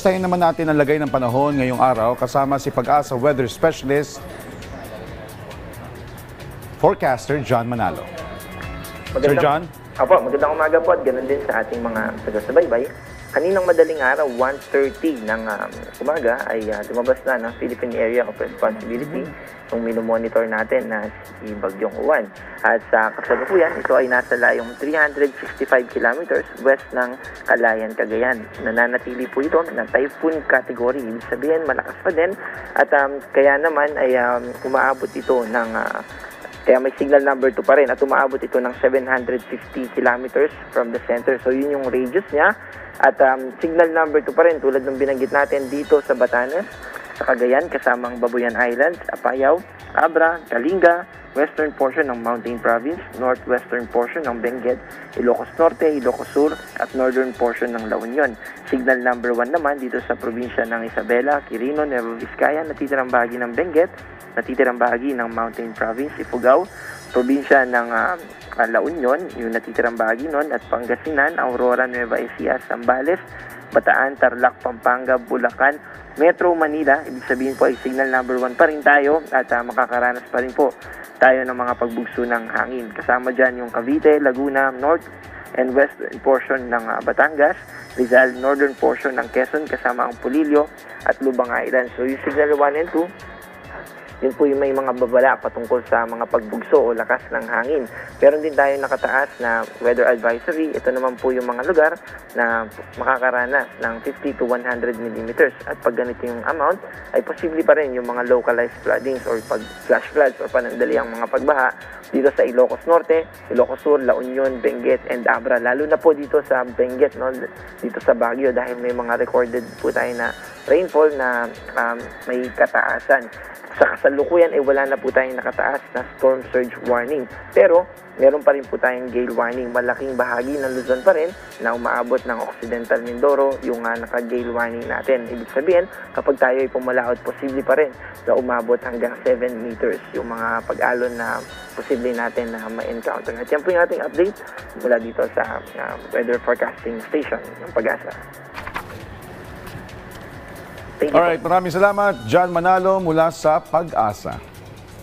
Tayo naman natin ang lagay ng panahon ngayong araw kasama si Pag-asa Weather Specialist Forecaster John Manalo. Sir John? Apo, magandang umaga po at ganoon din sa ating mga taga-subaybay. Kaninang madaling araw, 1:30 ng umaga ay lumabas na ng Philippine Area of Responsibility kung minomonitor natin na si Bagyong Juan. At sa kasalukuyan, ito ay nasa layong 365 kilometers west ng Calayan, Cagayan. Nananatili po ito na typhoon category. Ibig sabihin, malakas pa din. At kaya naman ay umaabot ito ng kaya may signal number 2 pa rin at umaabot ito ng 750 kilometers from the center. So yun yung radius niya. At signal number 2 pa rin tulad ng binanggit natin dito sa Batanes, sa Cagayan, kasamang Babuyan Islands, Apayao, Abra, Kalinga, western portion ng Mountain Province, northwestern portion ng Benguet, Ilocos Norte, Ilocos Sur, at northern portion ng La Union. Signal number 1 naman dito sa probinsya ng Isabela, Quirino, Nueva Vizcaya, natitirang bahagi ng Benguet, natitirang bahagi ng Mountain Province, Ifugao, probinsya ng La Union, yung natitirang bahagi nun, at Pangasinan, Aurora, Nueva Ecija, Zambales, Bataan, Tarlac, Pampanga, Bulacan, Metro Manila. Ibig sabihin po ay signal number 1 pa rin tayo at makakaranas pa rin po tayo ng mga pagbugso ng hangin. Kasama dyan yung Cavite, Laguna, North and Western portion ng Batangas, Rizal, Northern portion ng Quezon, kasama ang Pulilio at Lubang Island. So yung signal 1 and 2, yun po yung may mga babala patungkol sa mga pagbugso o lakas ng hangin. Meron din tayo nakataas na weather advisory. Ito naman po yung mga lugar na makakaranas ng 50 to 100 millimeters. At pag ganito yung amount, ay posible pa rin yung mga localized floodings or flash floods or panandaliang mga pagbaha dito sa Ilocos Norte, Ilocos Sur, La Union, Benguet, and Abra. Lalo na po dito sa Benguet, no? Dito sa Baguio dahil may mga recorded po tayo na rainfall na may kataasan. Sa kasalukuyan ay wala na po tayong nakataas na storm surge warning. Pero meron pa rin po tayong gale warning. Malaking bahagi ng Luzon pa rin na umaabot ng Occidental Mindoro yung naka-gale warning natin. Ibig sabihin, kapag tayo ay pumalaot, posible pa rin na umabot hanggang 7 meters yung mga pag-alon na posible natin na ma-encounter. At yan po yung ating update mula dito sa weather forecasting station ng Pag-asa. Alright, maraming salamat, John Manalo mula sa Pag-asa.